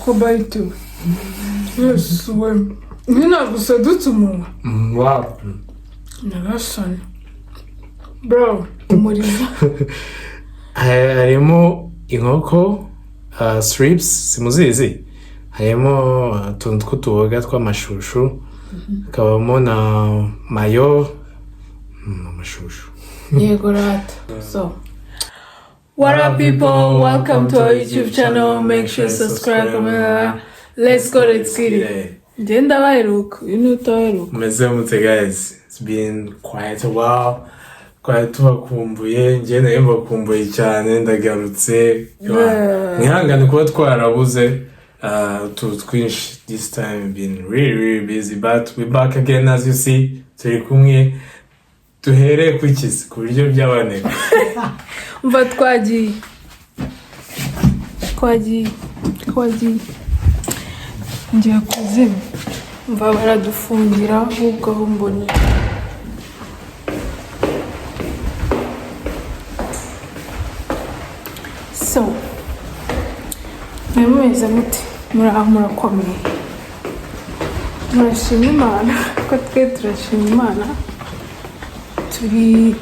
ko baitu yes we nina gusadutse umunwa wow nagasana bro umurizo harimo inkoko strips simuzizi harimo tuntu tw'utuboga tw'amashushu kabamo na mayo amashushu yego rata so what up people, welcome to our YouTube channel. Make sure you subscribe. Let's go, let's get it. Jenda baheruka utaheruka meze mute guys, it's been quite a while. Quite tubakumbuye njye nayo mbakumbuye cyane ndagarutse nkihangane kuba twarabuze twinshi. This time we've been really busy, but we're back again as you see. Turi kumwe tuhere kwikiza ku buryo by'abane mva twagiye ngiye kuzima mva baradufungira ahubwo aho mbonye so mwemeze muti murakomeye murashima Imana ko twe turashima Imana turi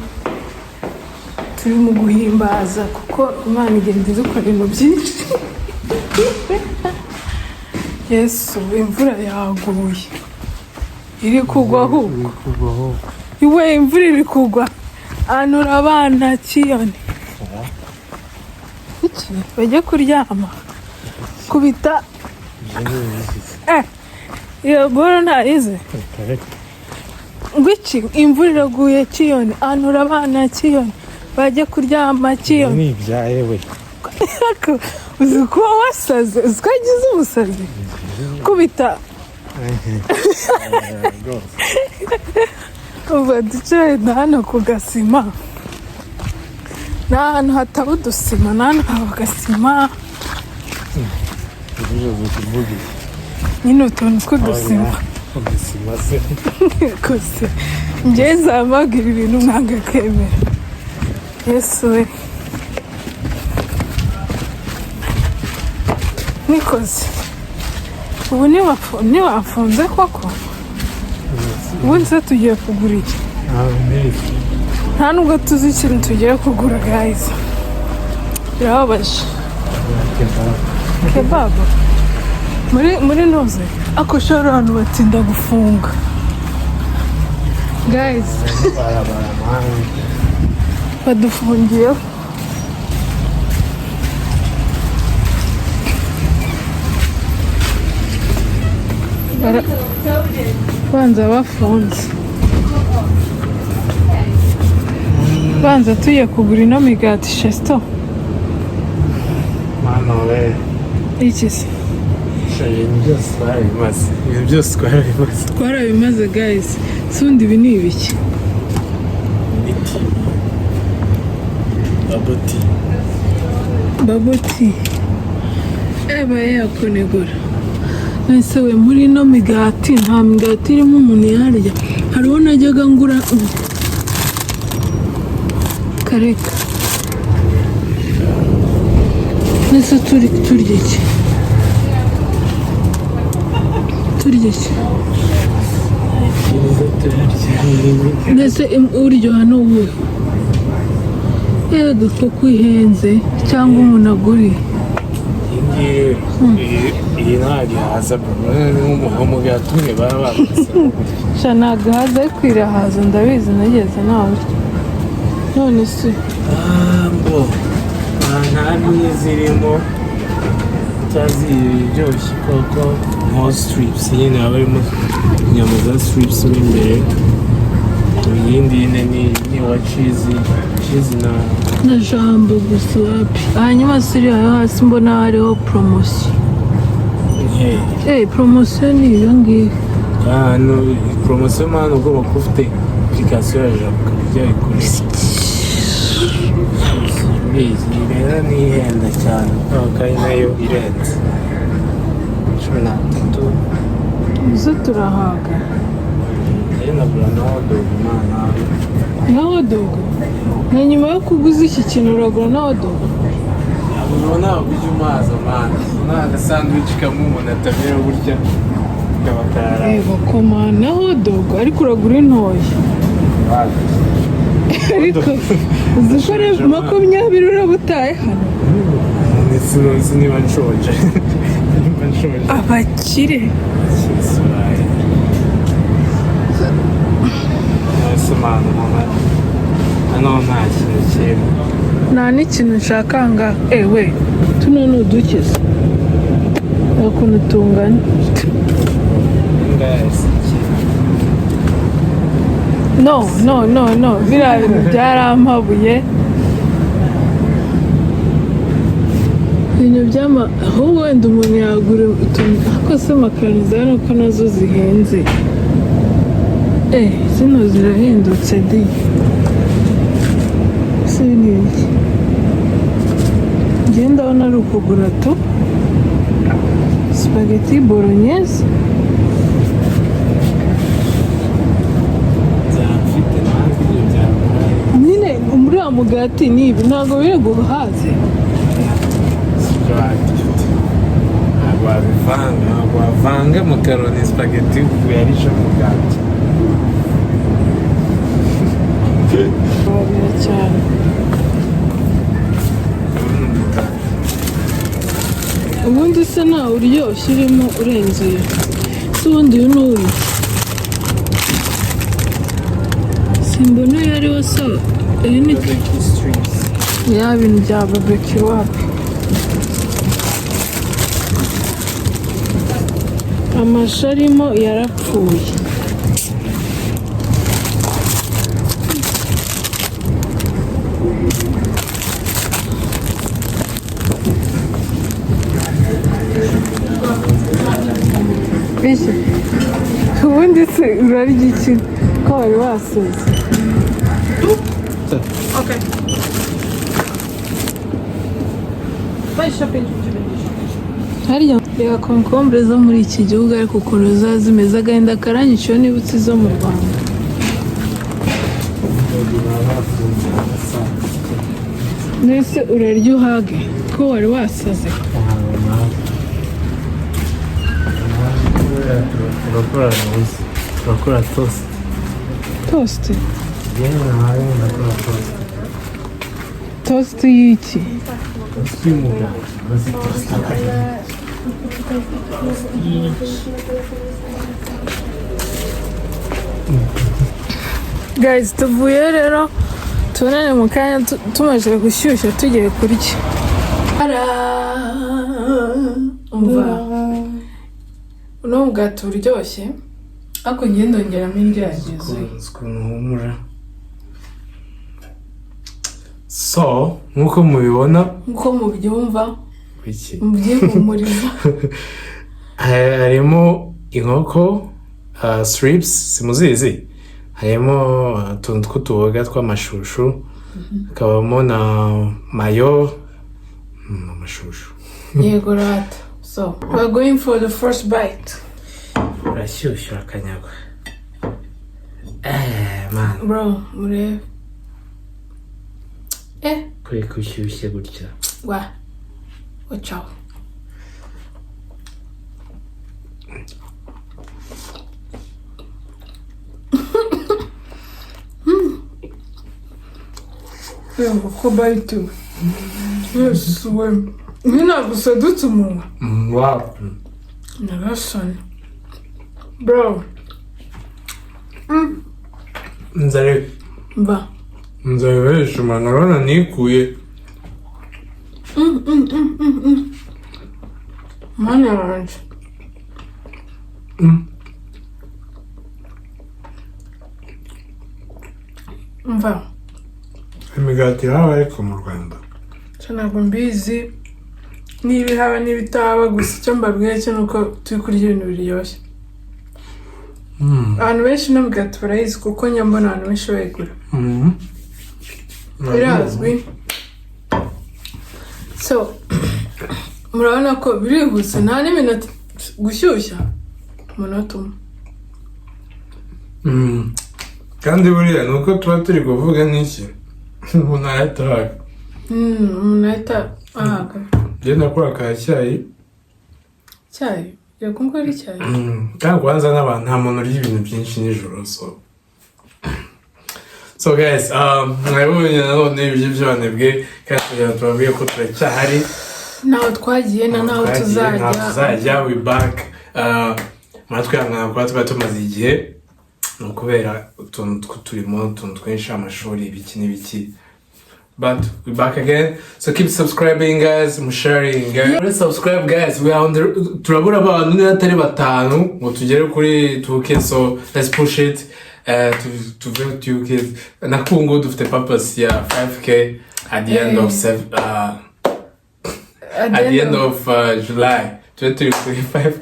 mu guhimbaza kuko Imana igenda idukora ibintu byinshi. Yesu imvura yaguye iri kugwa ahubwo iwe imvura iri kugwa anura abana cyane iki bajye kuryama kubita iyo boro ntayize ngwiki imvura iraguye cyane anura abana cyane bajye kuryama cyane ni byayewe uzi ko wasaze uskagize umusazi kubita uba ducaye hano ku gasima n'ahantu hataba udusima n'ahantu haba agasima nyine utuntu tw'udusima kose njye nzamagira ibintu mwanga kwemera. Yesu we nikoze ubu ntiwafunze koko ubu nse tugiye kugura iki nta nubwo tuzi ikintu tugiye kugura guys birababaje kebabu muri noze ako shora abantu batinda gufunga guys badufungiye banza bafunze banza tuye kugura ino migati shesto mwana we iki se byose twarabimaze guys sundi ibi ni ibiki baboti eba yakonegura nese we muri ino migati nta migati irimo umuntu yarya hariho najyaga ngura kareka nese turye iki nese uryo hano wowe yego ko kwihenze cyangwa umuntu aguriye iyi ntabwo haza umugati umwe baba bagusa sha ntabwo haza ariko irahaza ndabizi nageze nawe none se mbo nta n'izirimo utazi ibiryoshye koko nko strips nyine haba harimo inyama za strips mo imbere iyindi nyine ni wa cheese na jambo gusa wapi hanyuma siri ayo hasi mbona hariho promotion promotion ni iyo ngiyo no promotion mano ugomba kuba ufite application ya jambo ukajya uyikoresha rero ni ihenda cyane kandi nayo irenze 13 muze turahaga nabura naho dogo na nyuma yo kuguza iki kintu uragura naho dogo ubona uburyo umazi amana ubona agasandwich kamwe umuntu atamira burya kaba karara yego komanaho dogo ariko uragura intoya ariko uzikore 20 urabutaye hano sinzi niba nshonje abakire hano nta kintu kirimo nta n'ikintu nshaka nga ewe tuno ni udukiza ukuntu tungana no biriya bintu byarampabuye ibintu ahubwo wenda umuntu yagura utuntu ariko se makaroni za nuko nazo zihenze zino zirahendutse di si ni iki njye ndabona ari ukugura tu spaghetti bolognese nyine muri wa mugati ni ibi ntabwo biri guhaze ntabwo wavanga makaroni spaghetti uyarisha umugati babira cyane ubundi se nawe uryoshye urimo urenze uyu se ubundi uyu ni uyu simbona uyu ariwo so iyi ni ya bintu bya barbecue wapi amashu arimo yarapfuye ubundi se urarya iki ko wari wasoze harya reba konkombure zo muri iki gihugu ariko ukuntu ziba zimeze agahinda karanyiciwe n'ibutsi zo mu Rwanda mbese urarya uhage ko wari wasaze turakora toast toast ndakora toast toast y'iki guys tuvuye rero tubonane mu kanya tumaze gushyushya tugiye kurya umva uno mugati uryoshye ariko ngiye ndongeramo indyo yuzuye ukuntu humura so nk'uko mubibona nk'uko mubyumva iki mubyihumuriza harimo inkoko strips simuzizi harimo utuntu tw'utuboga tw'amashushu hakabamo na mayo amashushu yego rata so we're going for the first bite urashyushya akanyagwa man bro murebe kuri kushyushye gutya watch out ko bite yes we ntabwo dutse umunwa wow nabasane bro nzare mba nzabesha umwana urabona nikuye mwana wanje mva imigati haba ariko mu Rwanda ntabwo mbizi niba ihaba n'ibitaba gusa icyo mbabwiye cyo nuko turi kurya ibintu biryoshye abantu benshi no mugati barayizi kuko nyambona abantu benshi bayigura birazwi so murabona ko birihuse nta n'iminota gushyushya umunota umwe kandi buriya ni uko tuba turi kuvuga n'iki umuntu ahita njye nakora ka cyayi yakumva ari cyayi kandi kwanza n'abantu nta muntu urya ibintu byinshi nijoro so guys mwabonye nanone ibyo byanebwe kandi tubabwiye ko turacyahari naho twagiye na naho tuzajya we back mwatwihangana kuba tuba tumaze igihe ni ukubera utuntu turimo utuntu twinshi amashuri ibiki n'ibiki but we back again so keep subscribing guys sharing guys subscribe guys we are on the turabura abantu n'atari batanu ngo tugere kuri 2k so let's push it to 2k nakungu dufite purpose ya 5k at the end of July 5k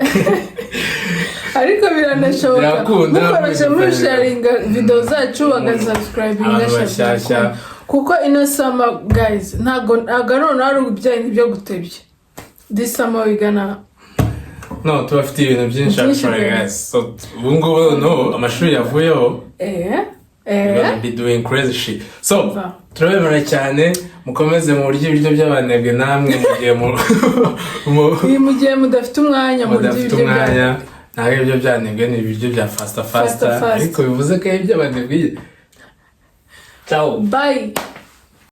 ariko biranashoboka mukoresha muri sharinga video zacu bagasubscribinga shasha kuko ino summer guys ntago none ari ubyaye nibyo gutebye this summer we gonna no tubafite ibintu byinshi actually guys so ubungubu no amashuri yavuyeho gonna be doing crazy shit so turabemera cyane mukomeze mu buryo ibiryo by'abanebwe namwe mu gihe mudafite umwanya mu buryo ntabwo ibyo byanebwe ni ibiryo bya faster ariko bivuze ko ari iby'abanebwe ciao bye